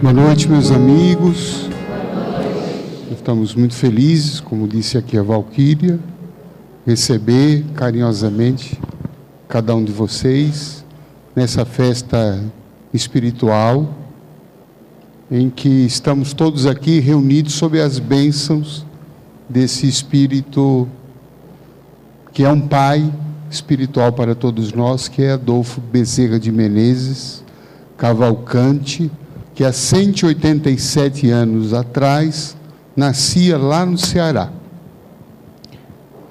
Boa noite, meus amigos. Estamos muito felizes, como disse aqui a Valquíria, receber carinhosamente cada um de vocês nessa festa espiritual em que estamos todos aqui reunidos sob as bênçãos desse Espírito que é um Pai espiritual para todos nós, que é Adolfo Bezerra de Menezes Cavalcante, que há 187 anos atrás nascia lá no Ceará,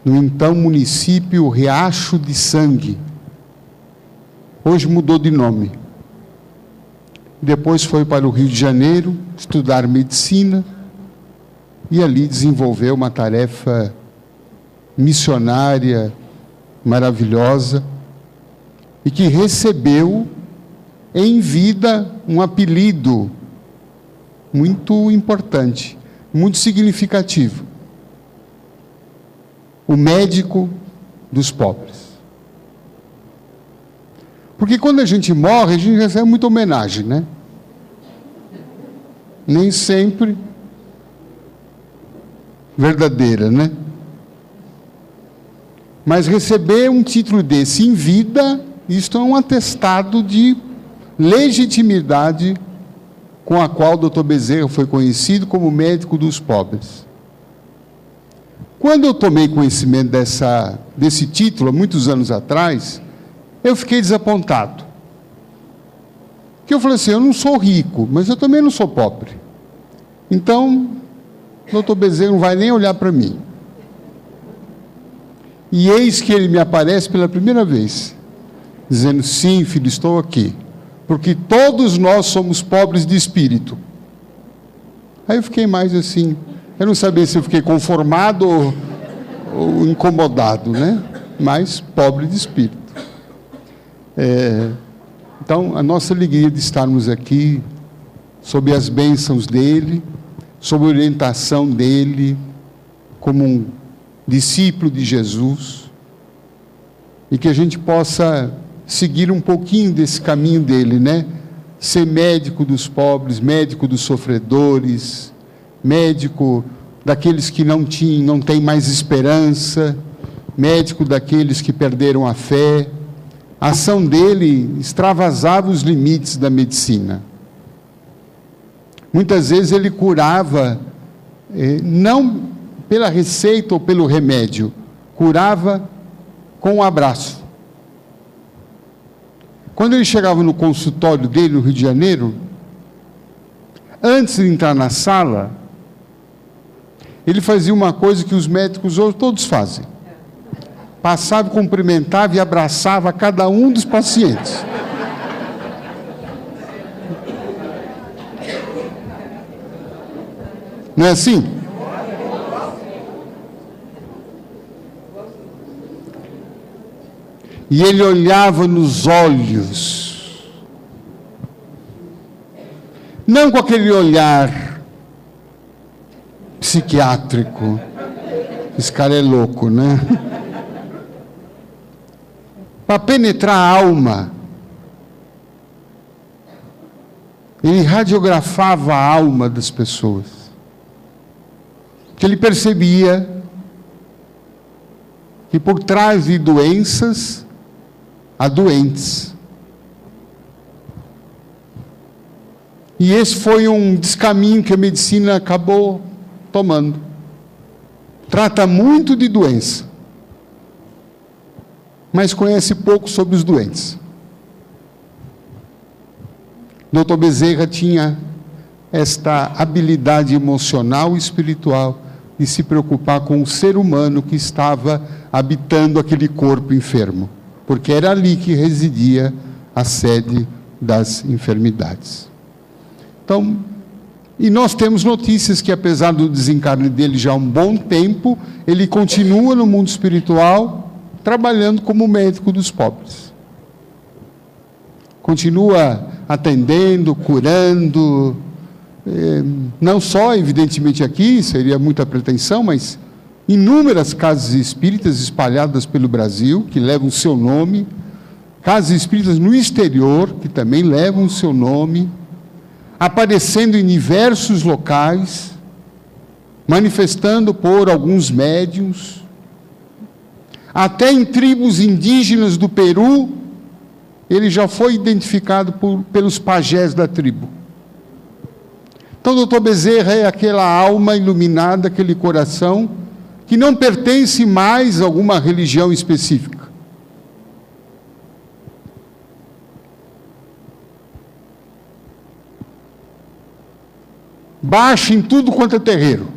no então município Riacho de Sangue. Hoje mudou de nome. Depois foi para o Rio de Janeiro estudar medicina e ali desenvolveu uma tarefa missionária maravilhosa e que recebeu em vida um apelido muito importante, muito significativo: o médico dos pobres. Porque quando a gente morre, a gente recebe muita homenagem, né? Nem sempre verdadeira, né? Mas receber um título desse em vida, isto é um atestado de legitimidade com a qual o Dr. Bezerra foi conhecido como médico dos pobres. Quando eu tomei conhecimento desse título, há muitos anos atrás, eu fiquei desapontado. Porque eu falei assim, eu não sou rico, mas eu também não sou pobre. Então, o Dr. Bezerra não vai nem olhar para mim. E eis que ele me aparece pela primeira vez, dizendo, sim, filho, estou aqui, porque todos nós somos pobres de espírito. Aí eu fiquei mais assim, eu não sabia se eu fiquei conformado ou incomodado, né? Mas pobre de espírito. Então, a nossa alegria de estarmos aqui, sob as bênçãos dele, sob a orientação dele, como um discípulo de Jesus, e que a gente possa seguir um pouquinho desse caminho dele, né? Ser médico dos pobres, médico dos sofredores, médico daqueles que não têm mais esperança, médico daqueles que perderam a fé. A ação dele extravasava os limites da medicina. Muitas vezes ele curava, não pela receita ou pelo remédio, curava com um abraço. Quando ele chegava no consultório dele no Rio de Janeiro, antes de entrar na sala, ele fazia uma coisa que os médicos hoje todos fazem: passava, cumprimentava e abraçava cada um dos pacientes. Não é assim? E ele olhava nos olhos, não com aquele olhar psiquiátrico, esse cara é louco, né? Para penetrar a alma. Ele radiografava a alma das pessoas, que ele percebia que por trás de doenças há doentes. E esse foi um descaminho que a medicina acabou tomando. Trata muito de doença, mas conhece pouco sobre os doentes. Dr. Bezerra tinha esta habilidade emocional e espiritual de se preocupar com o ser humano que estava habitando aquele corpo enfermo, porque era ali que residia a sede das enfermidades. Então, e nós temos notícias que, apesar do desencarne dele já há um bom tempo, ele continua no mundo espiritual, trabalhando como médico dos pobres. Continua atendendo, curando, não só, evidentemente, aqui, seria muita pretensão, mas inúmeras casas espíritas espalhadas pelo Brasil, que levam o seu nome, casas espíritas no exterior, que também levam o seu nome, aparecendo em diversos locais, manifestando por alguns médiuns, até em tribos indígenas do Peru, ele já foi identificado pelos pajés da tribo. Então, o Dr. Bezerra é aquela alma iluminada, aquele coração, que não pertence mais a alguma religião específica. Baixa em tudo quanto é terreiro.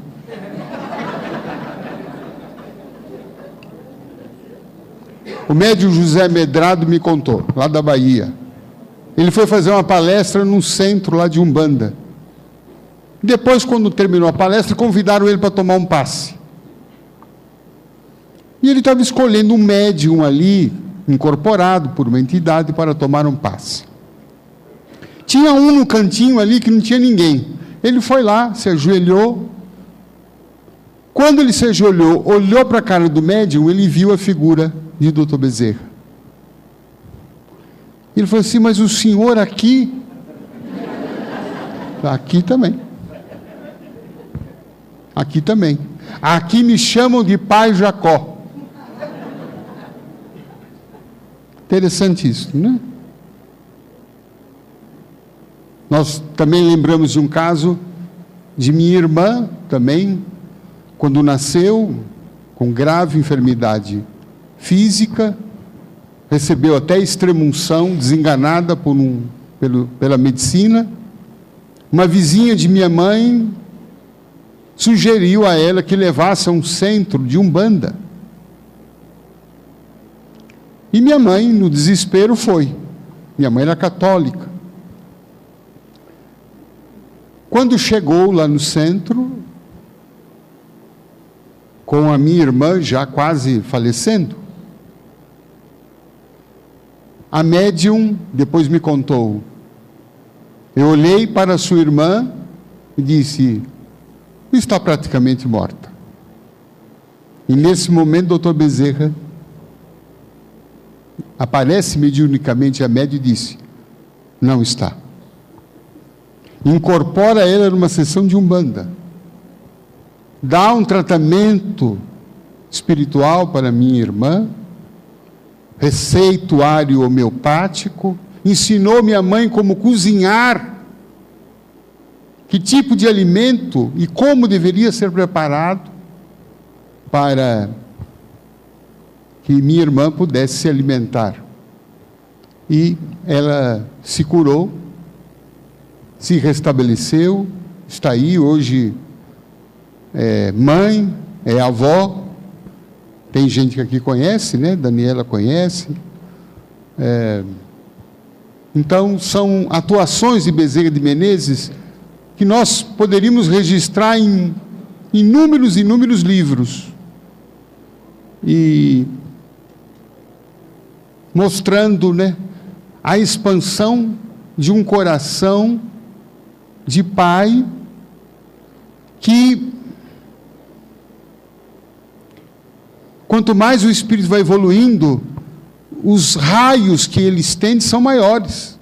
O médium José Medrado me contou, lá da Bahia. Ele foi fazer uma palestra num centro lá de Umbanda. Depois, quando terminou a palestra, convidaram ele para tomar um passe. E ele estava escolhendo um médium ali, incorporado por uma entidade, para tomar um passe. Tinha um no cantinho ali que não tinha ninguém. Ele foi lá, se ajoelhou. Quando ele se ajoelhou, olhou para a cara do médium, ele viu a figura de Dr. Bezerra. Ele falou assim: mas o senhor aqui? Aqui também. Aqui também. Aqui me chamam de Pai Jacó. Interessante isso, né? Nós também lembramos de um caso de minha irmã, também, quando nasceu, com grave enfermidade física, recebeu até extrema-unção, desenganada pela medicina. Uma vizinha de minha mãe sugeriu a ela que levasse a um centro de Umbanda. E minha mãe, no desespero, foi. Minha mãe era católica. Quando chegou lá no centro, com a minha irmã já quase falecendo, a médium depois me contou: eu olhei para a sua irmã e disse: está praticamente morta. E nesse momento, o Dr. Bezerra aparece mediunicamente a médium e disse: não está. Incorpora ela numa sessão de Umbanda. Dá um tratamento espiritual para minha irmã, receituário homeopático, ensinou minha mãe como cozinhar, que tipo de alimento e como deveria ser preparado para que minha irmã pudesse se alimentar. E ela se curou, se restabeleceu, está aí hoje, é mãe, é avó. Tem gente que aqui conhece, né? Daniela conhece. Então, são atuações de Bezerra de Menezes que nós poderíamos registrar em inúmeros livros. E mostrando, né, a expansão de um coração de pai que, quanto mais o espírito vai evoluindo, os raios que ele estende são maiores.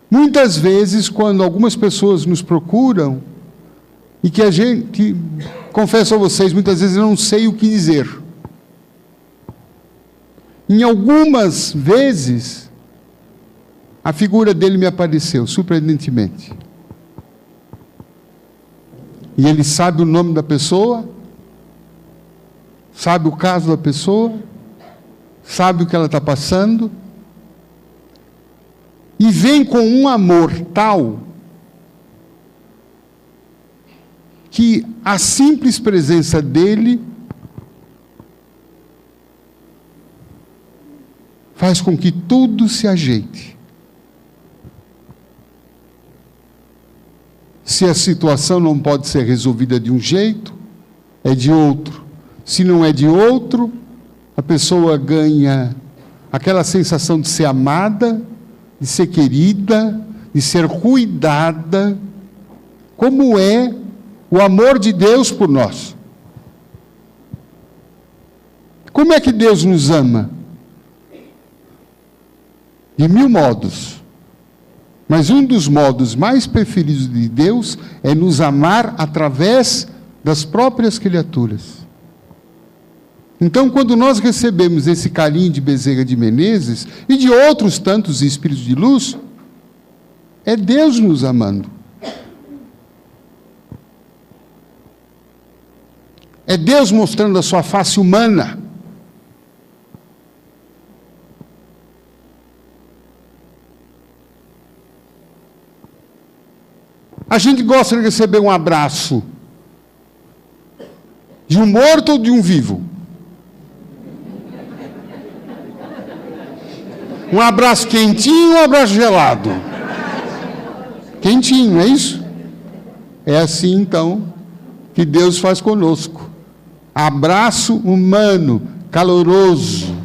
Muitas vezes, quando algumas pessoas nos procuram, e que a gente, confesso a vocês, muitas vezes eu não sei o que dizer. Em algumas vezes, a figura dele me apareceu, surpreendentemente. E ele sabe o nome da pessoa, sabe o caso da pessoa, sabe o que ela está passando, e vem com um amor tal que a simples presença dele faz com que tudo se ajeite. Se a situação não pode ser resolvida de um jeito, é de outro. Se não é de outro, a pessoa ganha aquela sensação de ser amada, de ser querida, de ser cuidada, como é o amor de Deus por nós. Como é que Deus nos ama? De mil modos. Mas um dos modos mais preferidos de Deus é nos amar através das próprias criaturas. Então, quando nós recebemos esse carinho de Bezerra de Menezes e de outros tantos espíritos de luz, é Deus nos amando. É Deus mostrando a sua face humana. A gente gosta de receber um abraço de um morto ou de um vivo? Um abraço quentinho ou um abraço gelado? Quentinho, é isso? É assim, então, que Deus faz conosco. Abraço humano, caloroso,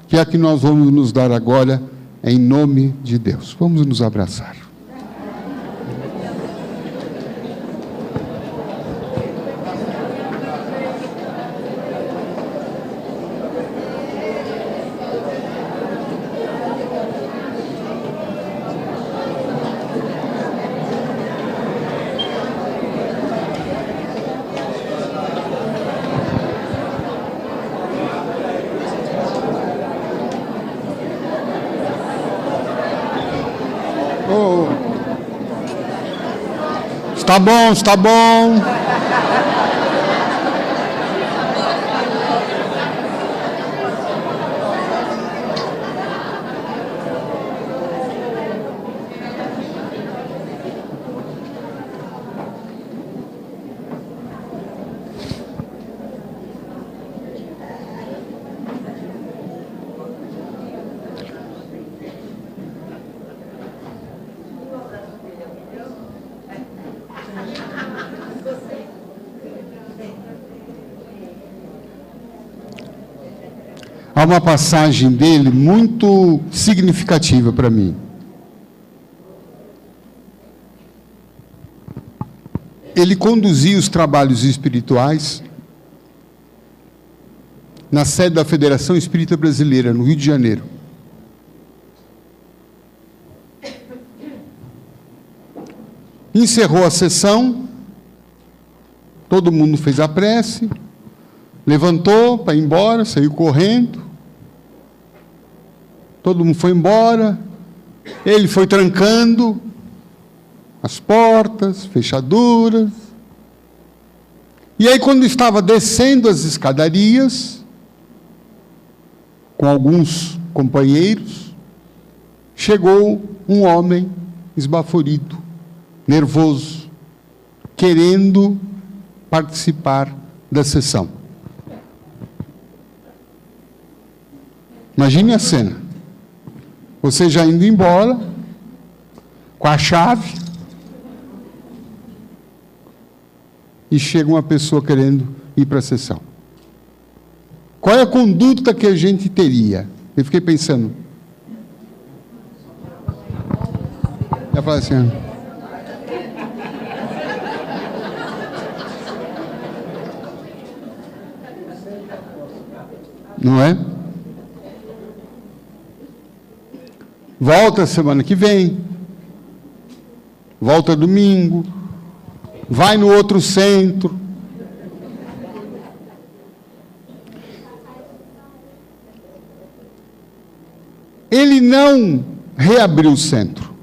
que é que nós vamos nos dar agora, em nome de Deus. Vamos nos abraçar. Está bom, está bom. Há uma passagem dele muito significativa para mim. Ele conduzia os trabalhos espirituais na sede da Federação Espírita Brasileira, no Rio de Janeiro. Encerrou a sessão, todo mundo fez a prece, levantou para ir embora, saiu correndo. Todo mundo foi embora, ele foi trancando as portas, fechaduras. E aí, quando estava descendo as escadarias, com alguns companheiros, chegou um homem esbaforido, nervoso, querendo participar da sessão. Imagine a cena. Você já indo embora, com a chave, e chega uma pessoa querendo ir para a sessão. Qual é a conduta que a gente teria? Eu fiquei pensando. Eu falei assim... Não é? Volta semana que vem, volta domingo, vai no outro centro. Ele não reabriu o centro,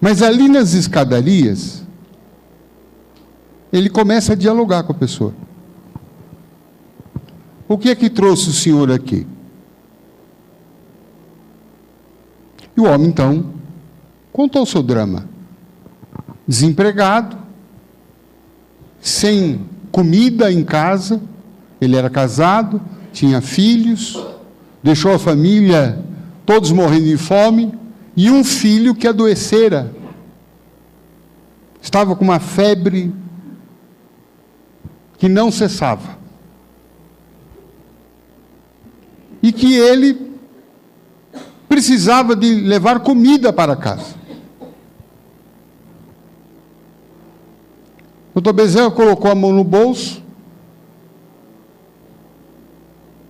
mas ali nas escadarias, ele começa a dialogar com a pessoa. O que é que trouxe o senhor aqui? E o homem, então, contou o seu drama. Desempregado, sem comida em casa, ele era casado, tinha filhos, deixou a família todos morrendo de fome, e um filho que adoecera. Estava com uma febre que não cessava. E que ele precisava de levar comida para casa. O Dr. Bezerra colocou a mão no bolso,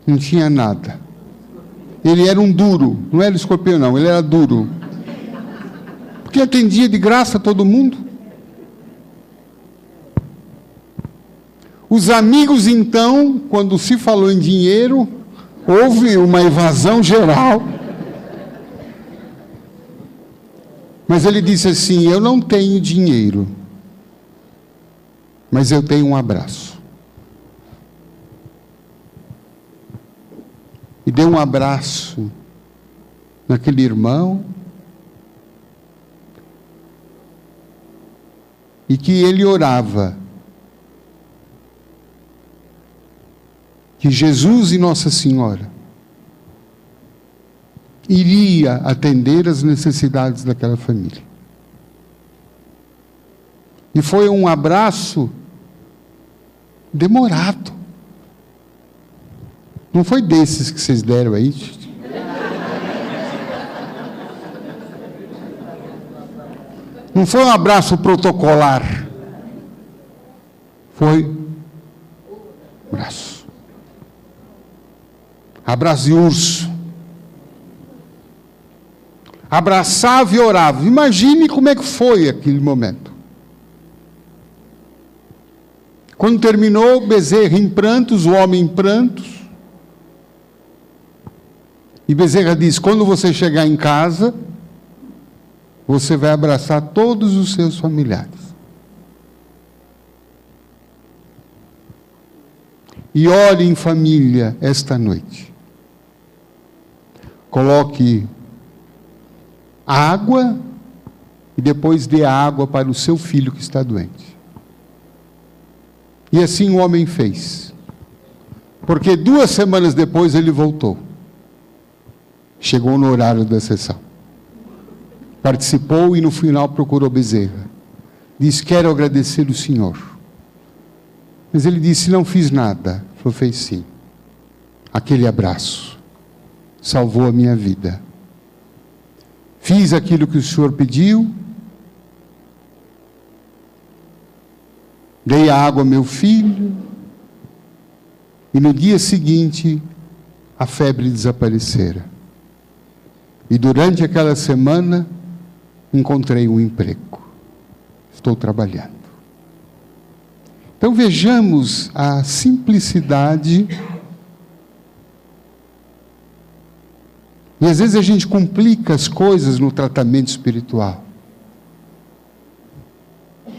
não tinha nada. Ele era um duro, não era escorpião não, ele era duro. porque atendia de graça todo mundo. Os amigos, então, quando se falou em dinheiro, houve uma evasão geral. Mas ele disse assim: eu não tenho dinheiro, mas eu tenho um abraço. E deu um abraço naquele irmão, e que ele orava que Jesus e Nossa Senhora iria atender as necessidades daquela família. E foi um abraço demorado. Não foi desses que vocês deram aí? Não foi um abraço protocolar. Foi abraço. Abraço de urso. Abraçava e orava. Imagine como é que foi aquele momento. Quando terminou, Bezerra em prantos, o homem em prantos. E Bezerra diz: quando você chegar em casa, você vai abraçar todos os seus familiares. E ore em família esta noite. Coloque água e depois dê água para o seu filho que está doente. E assim o homem fez. Porque 2 semanas depois ele voltou. Chegou no horário da sessão. Participou e no final procurou Bezerra. Disse: quero agradecer o senhor. Mas ele disse: não fiz nada. Falou: fez sim. Aquele abraço salvou a minha vida. Fiz aquilo que o senhor pediu. Dei a água ao meu filho. E no dia seguinte, a febre desaparecera. E durante aquela semana, encontrei um emprego. Estou trabalhando. Então vejamos a simplicidade. E às vezes a gente complica as coisas no tratamento espiritual.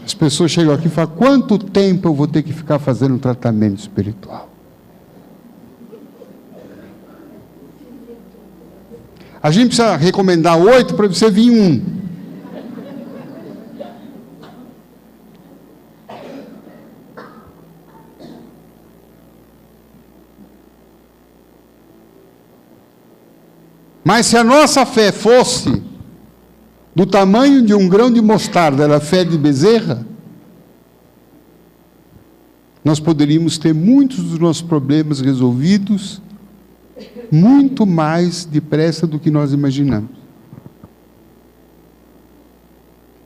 As pessoas chegam aqui e falam: quanto tempo eu vou ter que ficar fazendo um tratamento espiritual? A gente precisa recomendar 8 para você vir 1. Mas se a nossa fé fosse do tamanho de um grão de mostarda, era a fé de Bezerra, nós poderíamos ter muitos dos nossos problemas resolvidos muito mais depressa do que nós imaginamos.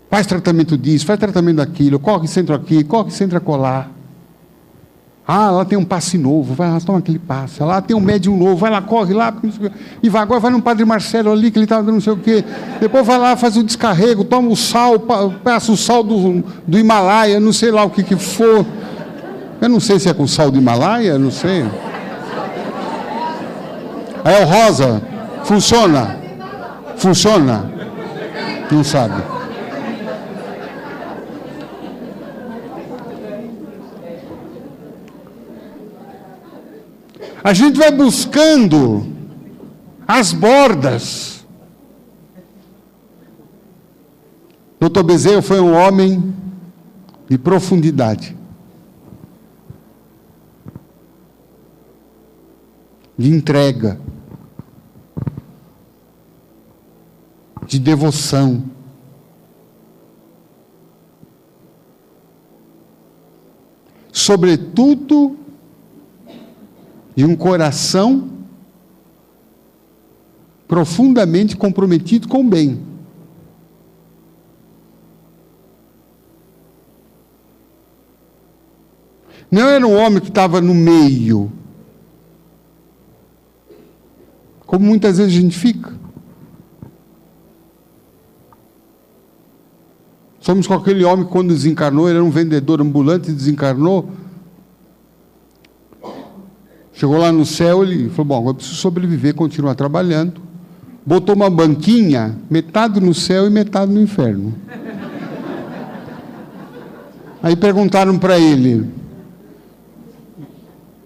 Faz tratamento disso, faz tratamento daquilo, corre centro aqui, corre centro acolá. Ah, lá tem um passe novo, vai lá, toma aquele passe. Lá tem um médium novo, vai lá, corre lá. E vai, agora vai no Padre Marcelo ali, que ele está dando não sei o quê. Depois vai lá, faz o descarrego, toma o sal, passa o sal do Himalaia, não sei lá o que for. Eu não sei se é com sal do Himalaia, não sei. Aí o rosa, funciona? Funciona? Não sabe. A gente vai buscando as bordas. Dr. Bezerra foi um homem de profundidade, de entrega, de devoção. Sobretudo, de um coração profundamente comprometido com o bem. Não era um homem que estava no meio, como muitas vezes a gente fica. Somos com aquele homem que, quando desencarnou, ele era um vendedor ambulante, desencarnou. Chegou lá no céu, ele falou, bom, eu preciso sobreviver, continuar trabalhando. Botou uma banquinha, metade no céu e metade no inferno. Aí perguntaram para ele,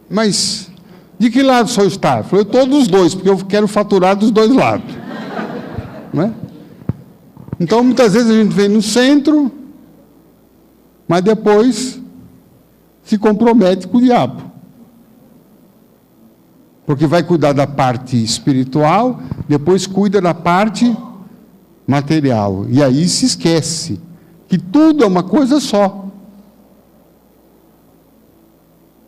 mas de que lado o senhor está? Ele falou, eu estou dos dois, porque eu quero faturar dos dois lados. Não é? Então, muitas vezes a gente vem no centro, mas depois se compromete com o diabo. Porque vai cuidar da parte espiritual, depois cuida da parte material. E aí se esquece que tudo é uma coisa só.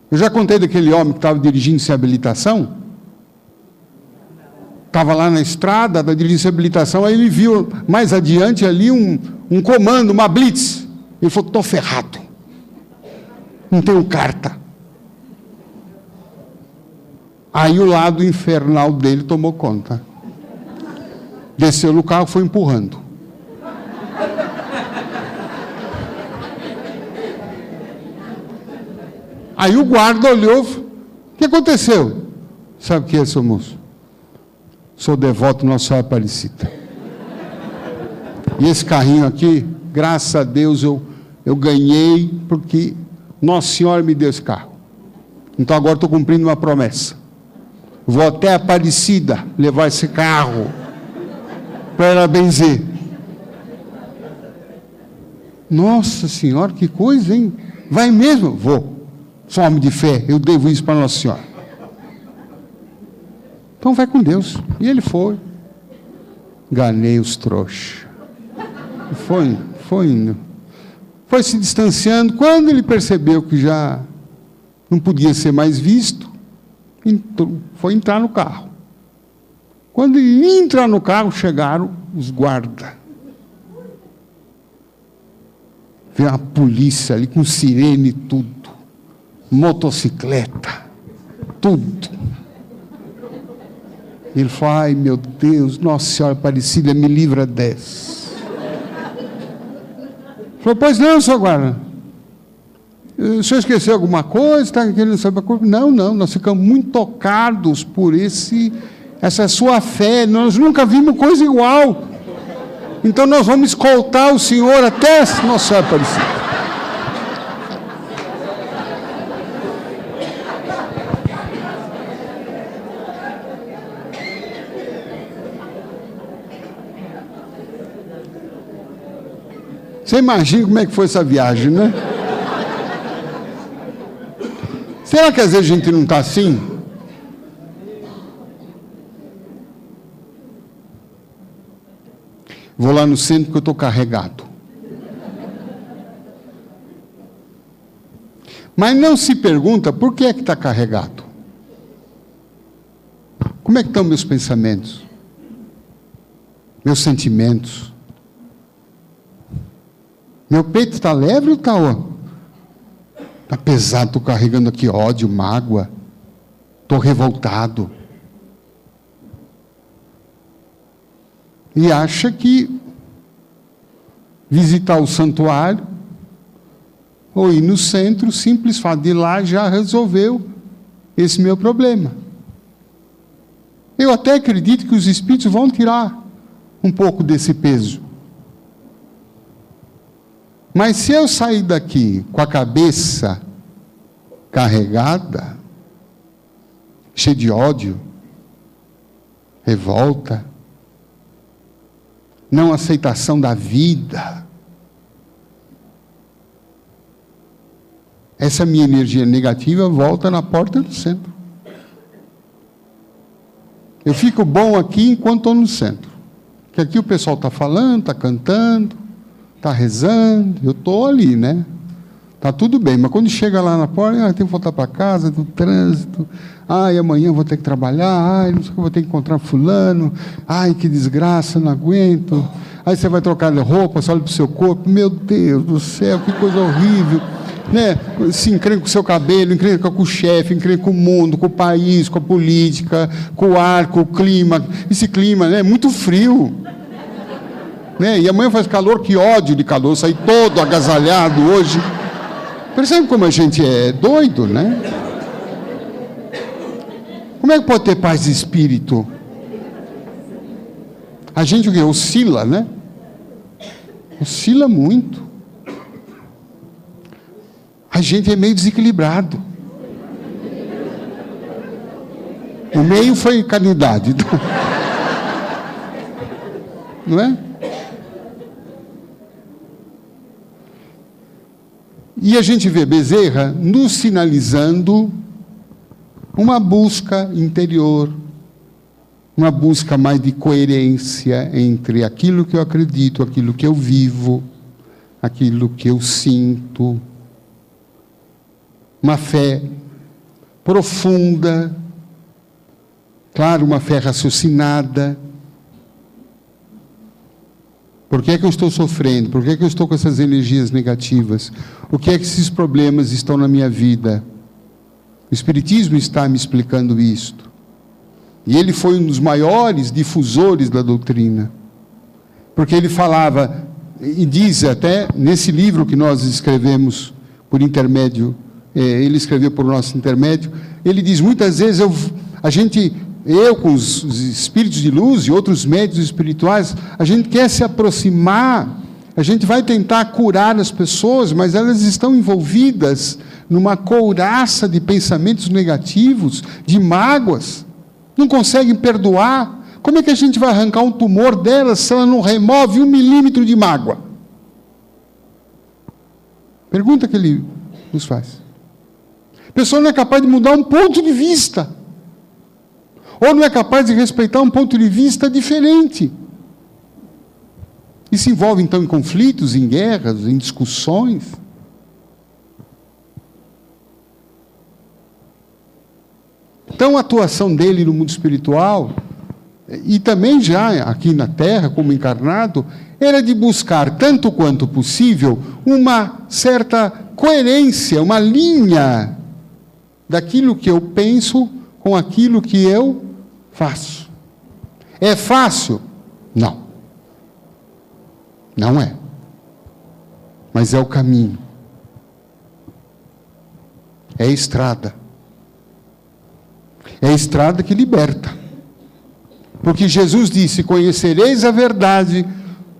Eu já contei daquele homem que estava dirigindo sem habilitação. Estava lá na estrada, dirigindo sem habilitação, aí ele viu mais adiante ali um comando, uma blitz. Ele falou, estou ferrado. Não tenho carta. Aí o lado infernal dele tomou conta. Desceu no carro e foi empurrando. Aí o guarda olhou, o que aconteceu? Sabe o que é, seu moço? Sou devoto Nossa Senhora Aparecida. E esse carrinho aqui, graças a Deus, eu ganhei, porque Nossa Senhora me deu esse carro. Então agora estou cumprindo uma promessa. Vou até Aparecida levar esse carro para ela benzer. Nossa Senhora, que coisa, hein? Vai mesmo? Vou. Sou homem de fé, eu devo isso para Nossa Senhora. Então vai com Deus. E ele foi. Ganhei os trouxas. Foi indo. Foi se distanciando. Quando ele percebeu que já não podia ser mais visto, foi entrar no carro. Quando ele ia entrar no carro, chegaram os guardas. Veio a polícia ali com sirene e tudo. Motocicleta. Tudo. Ele falou, ai meu Deus, Nossa Senhora Aparecida, me livra dessa. Falou, pois não, senhor guarda. O senhor esqueceu alguma coisa? Está querendo saber a coisa? Não, nós ficamos muito tocados por essa sua fé. Nós nunca vimos coisa igual. Então nós vamos escoltar o senhor até Nossa Senhora Aparecida. Você imagina como é que foi essa viagem, né? Será que às vezes a gente não está assim? Vou lá no centro porque eu estou carregado. Mas não se pergunta por que é que está carregado. Como é que estão meus pensamentos? Meus sentimentos? Meu peito está leve ou está pesado? Estou carregando aqui ódio, mágoa. Estou revoltado. E acha que visitar o santuário ou ir no centro, simples fato de ir lá, já resolveu esse meu problema. Eu até acredito que os espíritos vão tirar um pouco desse peso. Mas se eu sair daqui com a cabeça carregada, cheia de ódio, revolta, não aceitação da vida, essa minha energia negativa volta na porta do centro. Eu fico bom aqui enquanto estou no centro. Porque aqui o pessoal está falando, está cantando, está rezando, eu estou ali, né? Está tudo bem, mas quando chega lá na porta, tenho que voltar para casa, do trânsito, amanhã vou ter que trabalhar, não sei o que, vou ter que encontrar fulano, que desgraça, não aguento. Aí você vai trocar de roupa, você olha para o seu corpo, meu Deus do céu, que coisa horrível. Né? Se encrenca com o seu cabelo, encrenca com o chefe, encrenca com o mundo, com o país, com a política, com o ar, com o clima. Esse clima, né, é muito frio. né? E amanhã faz calor, que ódio de calor, sair todo agasalhado hoje. Percebe como a gente é doido, né? Como é que pode ter paz de espírito? A gente o quê? Oscila, né? Oscila muito. A gente é meio desequilibrado. O meio foi caridade. Não é? E a gente vê Bezerra nos sinalizando uma busca interior, uma busca mais de coerência entre aquilo que eu acredito, aquilo que eu vivo, aquilo que eu sinto. Uma fé profunda, claro, uma fé raciocinada. Por que é que eu estou sofrendo? Por que é que eu estou com essas energias negativas? O que é que esses problemas estão na minha vida? O Espiritismo está me explicando isto. E ele foi um dos maiores difusores da doutrina. Porque ele falava, e diz até nesse livro que nós escrevemos por intermédio, ele escreveu por nosso intermédio, ele diz, muitas vezes eu com os espíritos de luz e outros médios espirituais, a gente quer se aproximar, a gente vai tentar curar as pessoas, mas elas estão envolvidas numa couraça de pensamentos negativos, de mágoas, não conseguem perdoar. Como é que a gente vai arrancar um tumor delas se ela não remove 1 milímetro de mágoa? Pergunta que ele nos faz. A pessoa não é capaz de mudar um ponto de vista, ou não é capaz de respeitar um ponto de vista diferente. E se envolve, então, em conflitos, em guerras, em discussões. Então, a atuação dele no mundo espiritual, e também já aqui na Terra, como encarnado, era de buscar, tanto quanto possível, uma certa coerência, uma linha daquilo que eu penso com aquilo que eu faço. É fácil? Não. Não é. Mas é o caminho. É a estrada. É a estrada que liberta. Porque Jesus disse, conhecereis a verdade,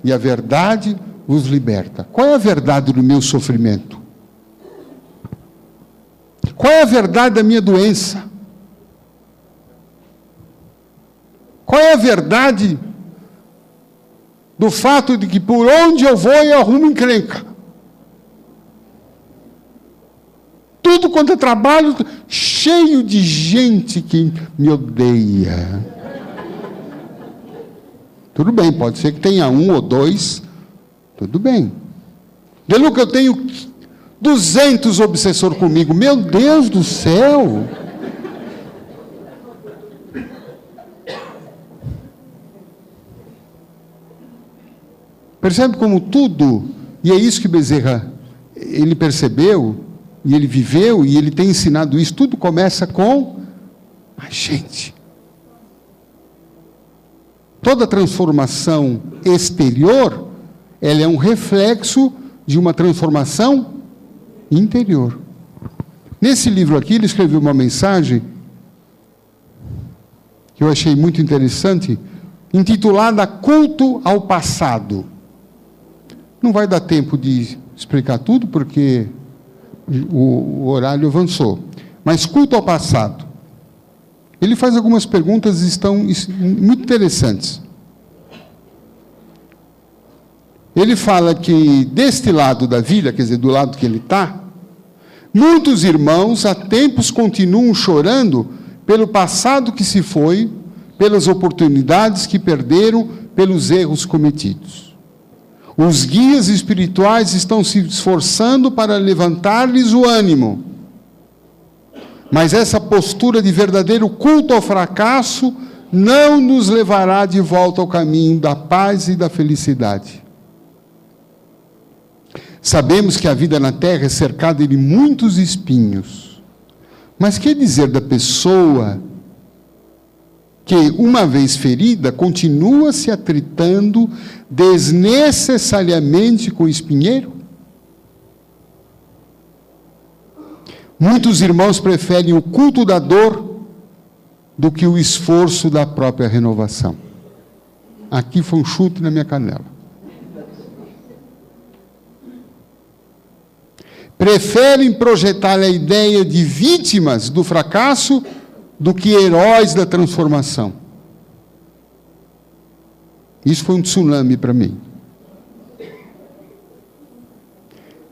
e a verdade vos liberta. Qual é a verdade do meu sofrimento? Qual é a verdade da minha doença? Qual é a verdade do fato de que por onde eu vou eu arrumo encrenca? Tudo quanto é trabalho, cheio de gente que me odeia. Tudo bem, pode ser que tenha 1 ou 2, tudo bem. Deluca, eu tenho 200 obsessores comigo, meu Deus do céu! Percebe como tudo, e é isso que Bezerra, ele percebeu, e ele viveu, e ele tem ensinado isso, tudo começa com a gente. Toda transformação exterior, ela é um reflexo de uma transformação interior. Nesse livro aqui, ele escreveu uma mensagem que eu achei muito interessante, intitulada Culto ao Passado. Não vai dar tempo de explicar tudo, porque o horário avançou. Mas culto ao passado. Ele faz algumas perguntas que estão muito interessantes. Ele fala que deste lado da vida, quer dizer, do lado que ele está, muitos irmãos há tempos continuam chorando pelo passado que se foi, pelas oportunidades que perderam, pelos erros cometidos. Os guias espirituais estão se esforçando para levantar-lhes o ânimo. Mas essa postura de verdadeiro culto ao fracasso não nos levará de volta ao caminho da paz e da felicidade. Sabemos que a vida na Terra é cercada de muitos espinhos. Mas que dizer da pessoa que, uma vez ferida, continua se atritando desnecessariamente com o espinheiro? Muitos irmãos preferem o culto da dor do que o esforço da própria renovação. Aqui foi um chute na minha canela. Preferem projetar a ideia de vítimas do fracasso do que heróis da transformação. Isso foi um tsunami para mim.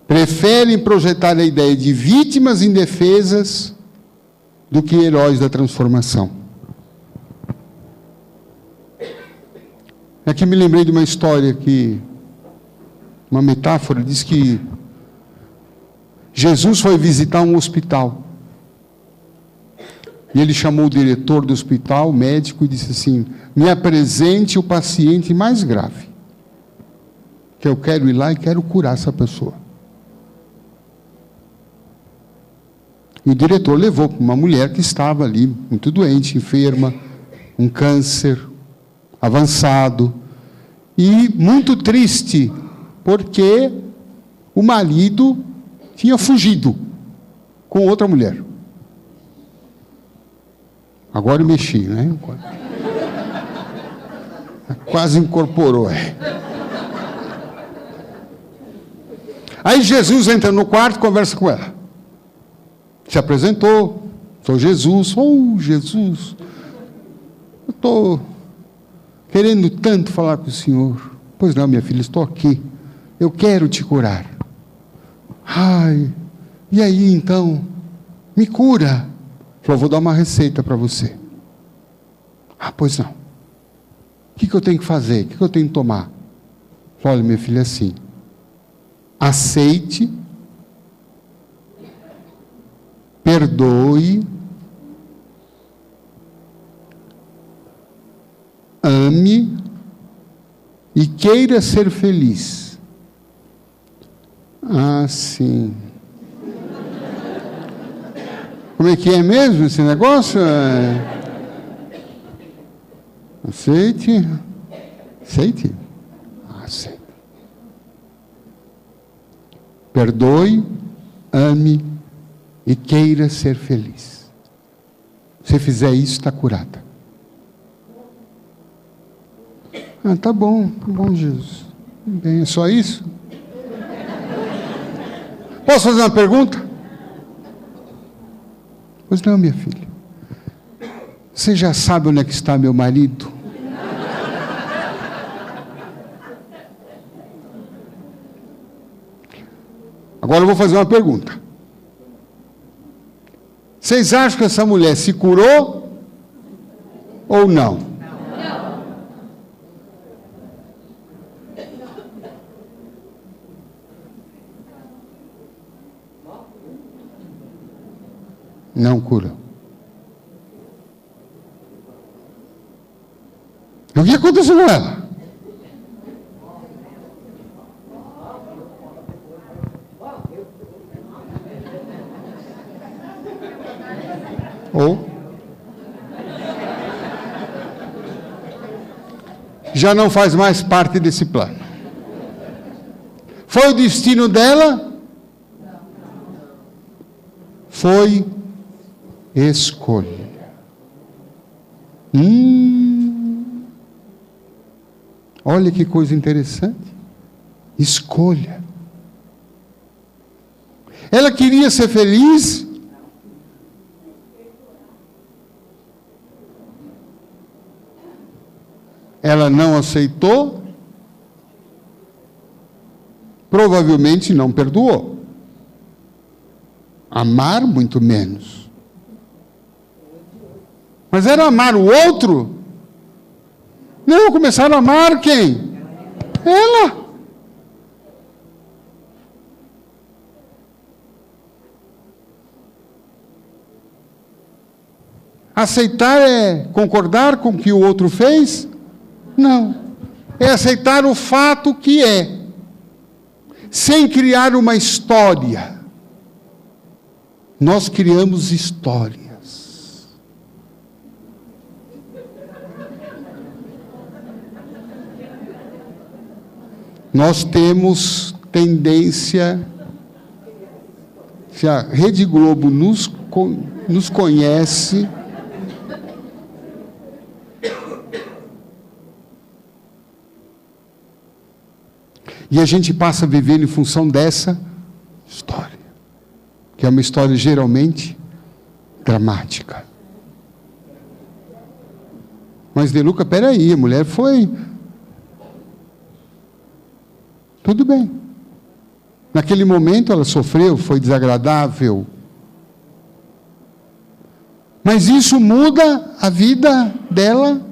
Preferem projetar a ideia de vítimas indefesas do que heróis da transformação. Aqui me lembrei de uma história que, uma metáfora, diz que Jesus foi visitar um hospital. E ele chamou o diretor do hospital, o médico, e disse assim: me apresente o paciente mais grave, que eu quero ir lá e quero curar essa pessoa. E o diretor levou para uma mulher que estava ali, muito doente, enferma, um câncer avançado, e muito triste, porque o marido tinha fugido com outra mulher. Agora eu mexi, né? Quase incorporou. Aí Jesus entra no quarto e conversa com ela. Se apresentou. Sou Jesus. Oh, Jesus. Eu estou querendo tanto falar com o Senhor. Pois não, minha filha, estou aqui. Eu quero te curar. Ai, e aí então? Me cura. Falou, vou dar uma receita para você. Ah, pois não. O que eu tenho que fazer? O que eu tenho que tomar? Falou, olha, minha filha, é assim. Aceite, perdoe, ame e queira ser feliz. Ah, sim. Como é que é mesmo esse negócio? Aceite. Aceite. Aceite. Perdoe, ame e queira ser feliz. Se fizer isso, está curada. Ah, tá bom, Jesus. Bem, é só isso? Posso fazer uma pergunta? Pois não, minha filha. Você já sabe onde é que está meu marido? Agora eu vou fazer uma pergunta. Vocês acham que essa mulher se curou ou não? Não curou. O que aconteceu com ela? Ou já não faz mais parte desse plano. Foi o destino dela? Foi escolha. Olha que coisa interessante. Escolha. Ela queria ser feliz. Ela não aceitou. Provavelmente não perdoou. Amar, muito menos. Mas era amar o outro? Não, começaram a amar quem? Ela. Aceitar é concordar com o que o outro fez? Não. É aceitar o fato que é, sem criar uma história. Nós criamos histórias. Nós temos tendência, se a Rede Globo nos conhece, e a gente passa a viver em função dessa história, que é uma história geralmente dramática. Mas De Luca, peraí, a mulher foi... Tudo bem. Naquele momento ela sofreu, foi desagradável. Mas isso muda a vida dela?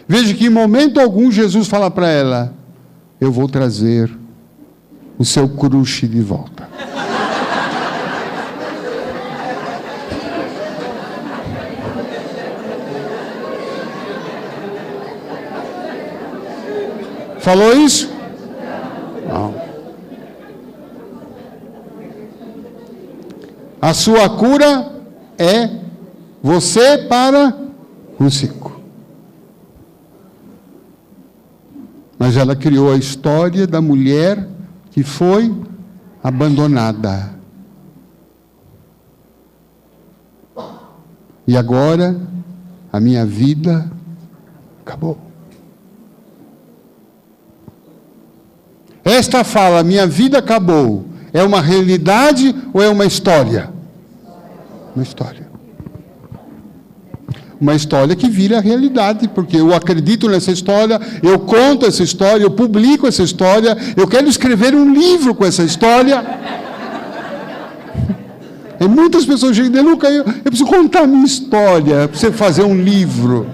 Veja que em momento algum Jesus fala para ela: eu vou trazer o seu crush de volta. Falou isso? Não. A sua cura é você para consigo. Mas ela criou a história da mulher que foi abandonada. E agora a minha vida acabou. Esta fala, minha vida acabou, é uma realidade ou é uma história? Uma história. Uma história que vira realidade, porque eu acredito nessa história, eu conto essa história, eu publico essa história, eu quero escrever um livro com essa história. E muitas pessoas dizem: De Luca, eu preciso contar a minha história, para você fazer um livro.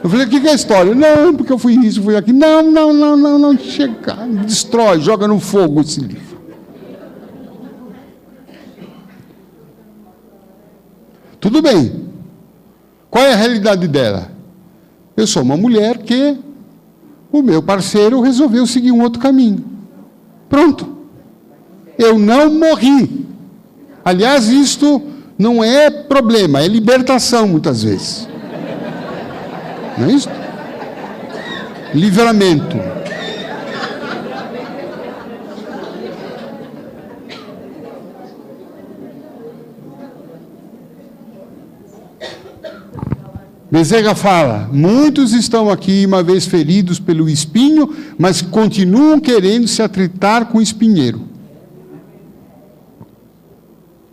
Eu falei: o que é a história? Não, porque eu fui isso, fui aquilo. Não, chega, destrói, joga no fogo esse livro. Tudo bem. Qual é a realidade dela? Eu sou uma mulher que o meu parceiro resolveu seguir um outro caminho. Pronto. Eu não morri. Aliás, isto não é problema, é libertação muitas vezes. Não é isso? Livramento. Bezerra fala: muitos estão aqui uma vez feridos pelo espinho, mas continuam querendo se atritar com o espinheiro.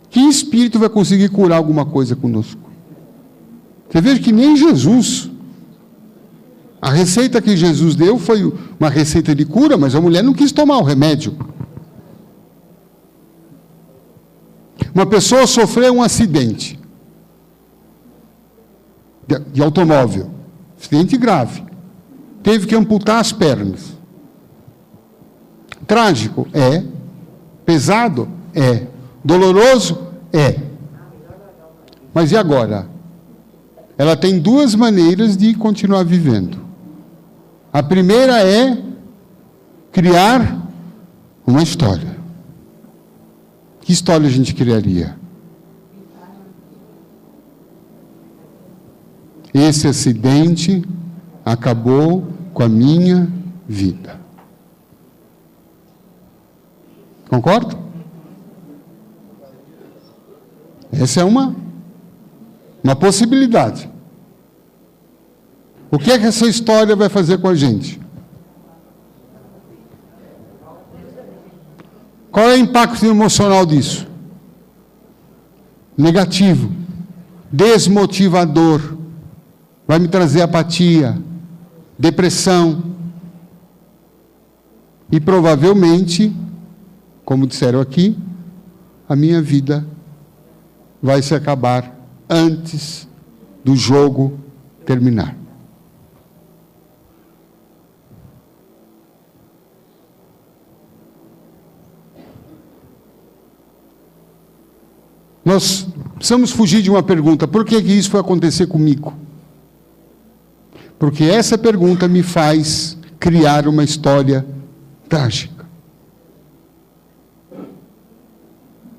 Que espírito vai conseguir curar alguma coisa conosco? Você veja que nem Jesus... A receita que Jesus deu foi uma receita de cura, mas a mulher não quis tomar o remédio. Uma pessoa sofreu um acidente de automóvel, acidente grave, teve que amputar as pernas. Trágico? É. Pesado? É. Doloroso? É. Mas e agora? Ela tem duas maneiras de continuar vivendo. A primeira é criar uma história. Que história a gente criaria? Esse acidente acabou com a minha vida. Concorda? Essa é uma possibilidade. O que é que essa história vai fazer com a gente? Qual é o impacto emocional disso? Negativo, desmotivador, vai me trazer apatia, depressão. E provavelmente, como disseram aqui, a minha vida vai se acabar antes do jogo terminar. Nós precisamos fugir de uma pergunta: por que isso foi acontecer comigo? Porque essa pergunta me faz criar uma história trágica.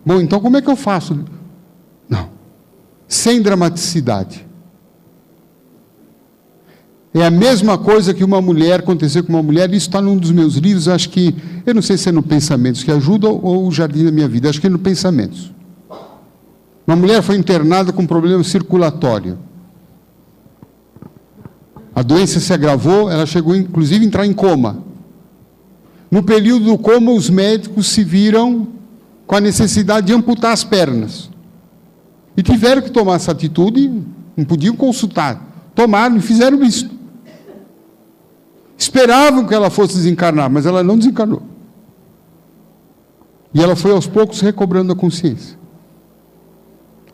Bom, então como é que eu faço? Não. Sem dramaticidade. É a mesma coisa que uma mulher, acontecer com uma mulher, isso está num dos meus livros, acho que, eu não sei se é no Pensamentos que Ajuda ou o Jardim da Minha Vida, acho que é no Pensamentos. Uma mulher foi internada com problema circulatório. A doença se agravou, ela chegou inclusive a entrar em coma. No período do coma, os médicos se viram com a necessidade de amputar as pernas. E tiveram que tomar essa atitude, não podiam consultar. Tomaram e fizeram isso. Esperavam que ela fosse desencarnar, mas ela não desencarnou. E ela foi aos poucos recobrando a consciência.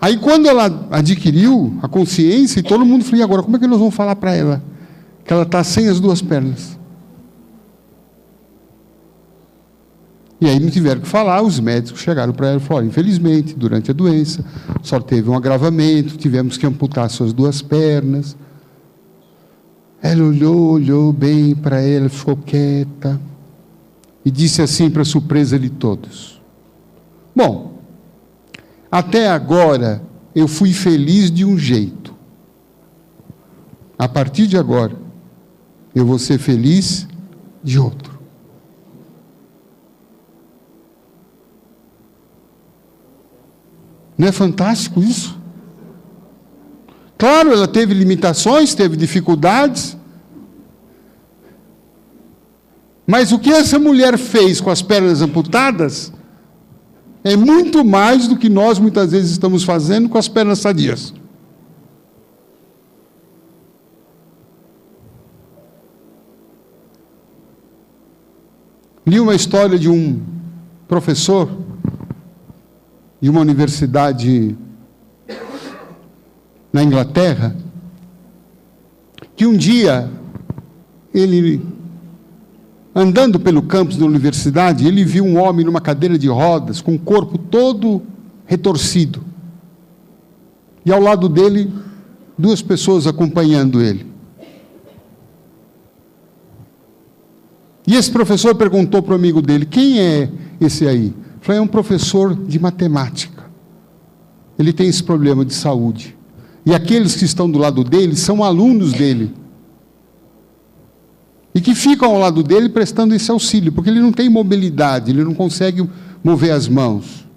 Aí quando ela adquiriu a consciência, e todo mundo falou, e agora, como é que nós vamos falar para ela? Que ela está sem as duas pernas. E aí não tiveram que falar, os médicos chegaram para ela e falaram, infelizmente, durante a doença, só teve um agravamento, tivemos que amputar suas duas pernas. Ela olhou bem para ela, ficou quieta, e disse assim para a surpresa de todos, bom, até agora eu fui feliz de um jeito, a partir de agora eu vou ser feliz de outro. Não é fantástico isso? Claro, ela teve limitações, teve dificuldades, mas o que essa mulher fez com as pernas amputadas é muito mais do que nós muitas vezes estamos fazendo com as pernas sadias. Li uma história de um professor de uma universidade na Inglaterra, que um dia, ele, andando pelo campus da universidade, ele viu um homem numa cadeira de rodas, com o corpo todo retorcido. E ao lado dele, duas pessoas acompanhando ele. E esse professor perguntou para o amigo dele, quem é esse aí? Ele falou, é um professor de matemática. Ele tem esse problema de saúde. E aqueles que estão do lado dele são alunos dele. E que ficam ao lado dele prestando esse auxílio, porque ele não tem mobilidade, ele não consegue mover as mãos.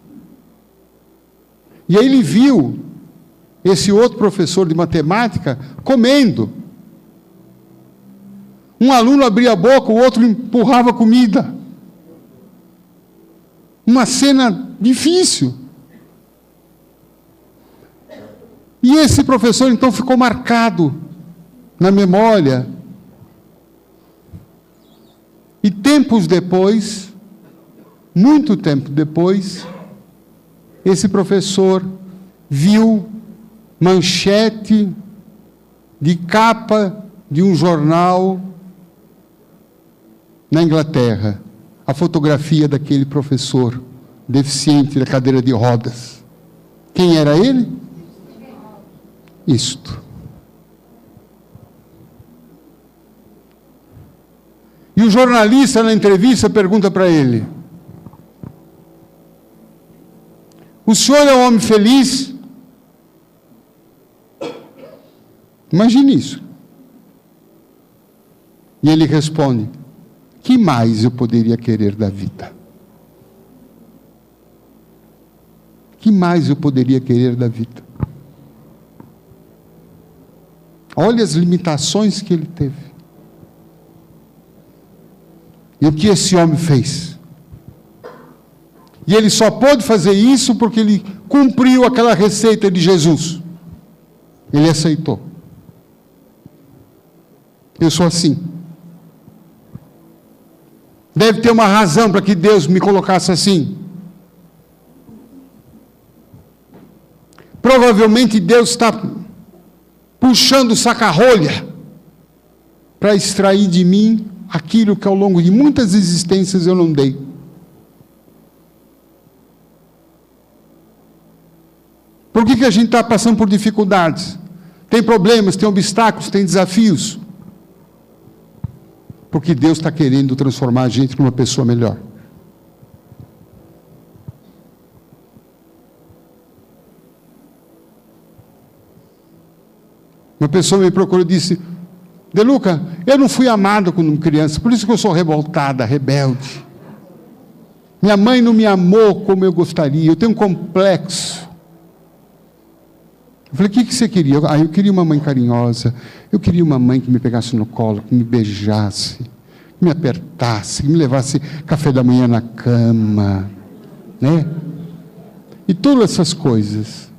E aí ele viu esse outro professor de matemática comendo. Um aluno abria a boca, o outro empurrava comida. Uma cena difícil. E esse professor, então, ficou marcado na memória. E tempos depois, muito tempo depois, esse professor viu manchete de capa de um jornal na Inglaterra, a fotografia daquele professor deficiente da cadeira de rodas. Quem era ele? Isto. E o jornalista, na entrevista, pergunta para ele, o senhor é um homem feliz? Imagine isso. E ele responde, que mais eu poderia querer da vida? Que mais eu poderia querer da vida? Olha as limitações que ele teve. E o que esse homem fez? E ele só pôde fazer isso porque ele cumpriu aquela receita de Jesus. Ele aceitou. Eu sou assim. Deve ter uma razão para que Deus me colocasse assim. Provavelmente Deus está puxando o saca-rolha para extrair de mim aquilo que ao longo de muitas existências eu não dei. Por que a gente está passando por dificuldades? Tem problemas, tem obstáculos, tem desafios. Porque Deus está querendo transformar a gente numa pessoa melhor. Uma pessoa me procurou e disse, Deluca, eu não fui amado quando criança, por isso que eu sou revoltada, rebelde. Minha mãe não me amou como eu gostaria, eu tenho um complexo. Eu falei, o que você queria? Eu queria uma mãe carinhosa, eu queria uma mãe que me pegasse no colo, que me beijasse, que me apertasse, que me levasse café da manhã na cama, né? E todas essas coisas.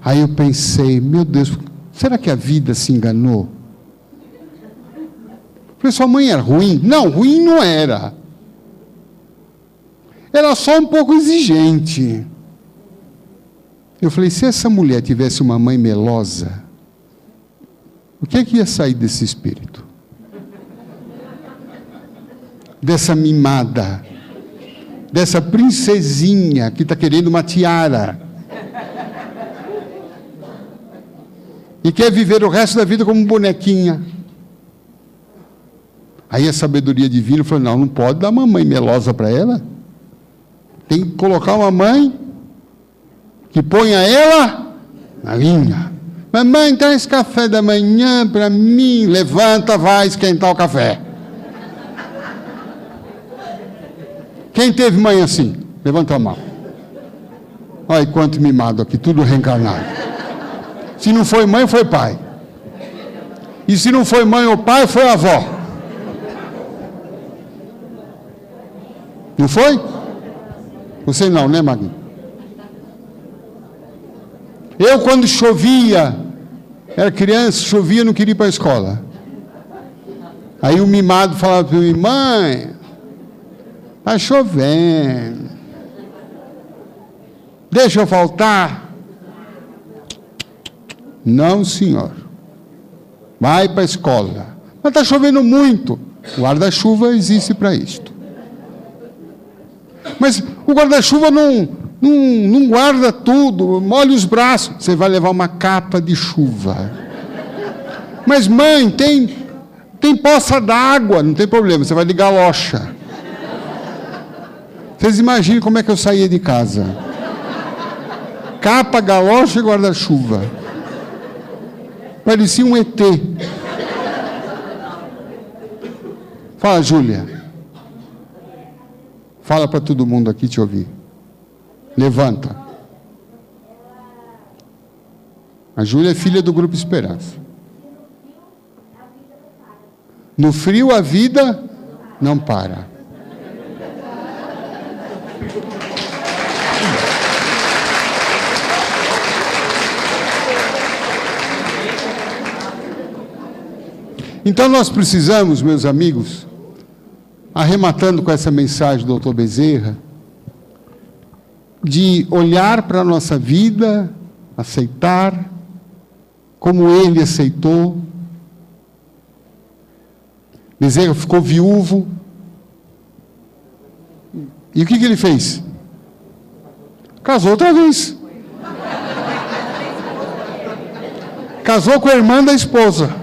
Aí eu pensei, meu Deus, será que a vida se enganou? Eu falei, sua mãe era ruim? Não, ruim não era. Era só um pouco exigente. Eu falei, se essa mulher tivesse uma mãe melosa, o que é que ia sair desse espírito? Dessa mimada, dessa princesinha que está querendo uma tiara e quer viver o resto da vida como bonequinha. Aí a sabedoria divina falou, não pode dar uma mãe melosa para ela. Tem que colocar uma mãe que ponha ela na linha. Mamãe, traz café da manhã para mim. Levanta, vai esquentar o café. Quem teve mãe assim? Levanta a mão. Olha quanto mimado aqui, tudo reencarnado. Se não foi mãe, foi pai. E se não foi mãe ou pai, foi avó. Não foi? Você não, né, Magno? Eu, quando chovia, era criança, chovia, não queria ir para a escola. Aí o mimado falava para mim, mãe, está chovendo. Deixa eu faltar. Não, senhor. Vai para a escola. Mas está chovendo muito. O guarda-chuva existe para isto. Mas o guarda-chuva não guarda tudo, molha os braços. Você vai levar uma capa de chuva. Mas, mãe, tem poça d'água, não tem problema, você vai de galocha. Vocês imaginem como é que eu saía de casa. Capa, galocha e guarda-chuva. Parecia um ET. Fala, Júlia. Fala para todo mundo aqui te ouvir. Levanta. A Júlia é filha do Grupo Esperança. No frio a vida não para. Então nós precisamos, meus amigos, arrematando com essa mensagem do Dr. Bezerra, de olhar para a nossa vida, aceitar, como ele aceitou. Bezerra ficou viúvo. E o que ele fez? Casou outra vez. Casou com a irmã da esposa.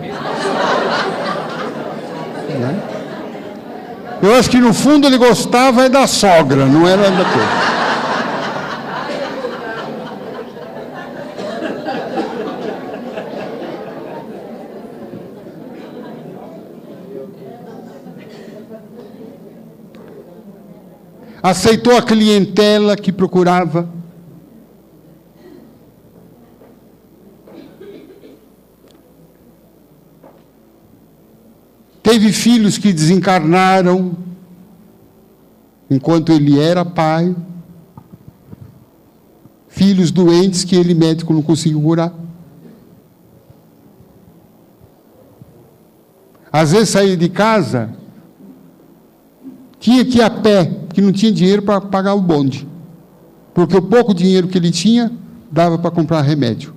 Eu acho que no fundo ele gostava da sogra, não era da coisa. Aceitou a clientela que procurava. Teve filhos que desencarnaram enquanto ele era pai. Filhos doentes que ele, médico, não conseguiu curar. Às vezes saía de casa, tinha que ir a pé, que não tinha dinheiro para pagar o bonde. Porque o pouco dinheiro que ele tinha, dava para comprar remédio.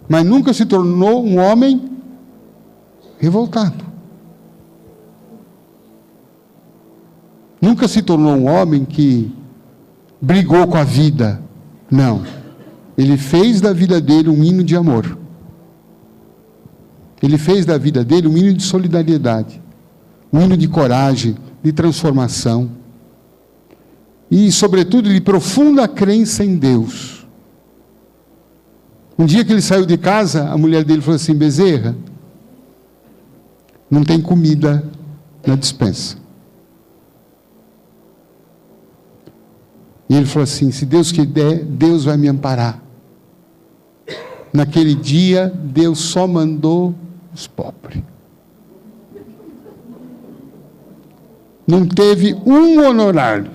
Mas nunca se tornou um homem revoltado. Nunca se tornou um homem que brigou com a vida. Não. Ele fez da vida dele um hino de amor. Ele fez da vida dele um hino de solidariedade, um hino de coragem, de transformação e, sobretudo, de profunda crença em Deus. Um dia que ele saiu de casa, a mulher dele falou assim: Bezerra, não tem comida na despensa. E ele falou assim: se Deus quiser, Deus vai me amparar. Naquele dia, Deus só mandou os pobres. Não teve um honorário.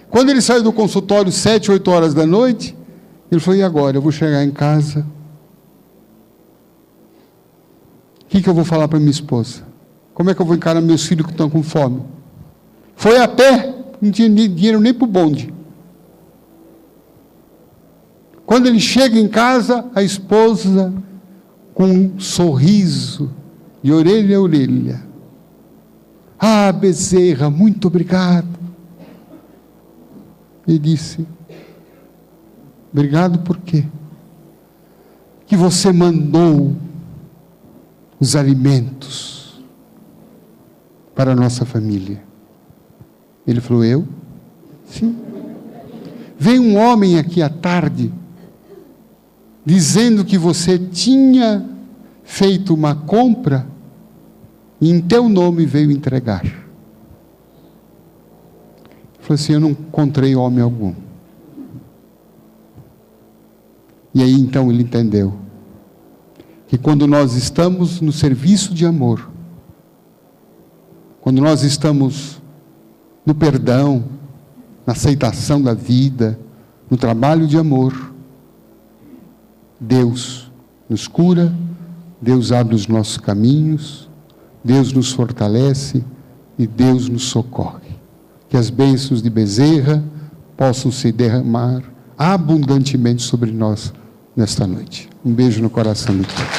Quando ele saiu do consultório 7, 8 horas da noite, ele falou: e agora? Eu vou chegar em casa. O que eu vou falar para minha esposa? Como é que eu vou encarar meus filhos que estão com fome? Foi a pé, não tinha dinheiro nem para o bonde. Quando ele chega em casa, a esposa, com um sorriso, de orelha a orelha: ah, Bezerra, muito obrigado. Ele disse: obrigado por quê? Que você mandou os alimentos para a nossa família. Ele falou: eu? Sim. Veio um homem aqui à tarde, dizendo que você tinha feito uma compra e em teu nome veio entregar. Ele falou assim: eu não encontrei homem algum. E aí então ele entendeu que quando nós estamos no serviço de amor, quando nós estamos no perdão, na aceitação da vida, no trabalho de amor, Deus nos cura, Deus abre os nossos caminhos, Deus nos fortalece e Deus nos socorre. Que as bênçãos de Bezerra possam se derramar abundantemente sobre nós nesta noite. Um beijo no coração de todos.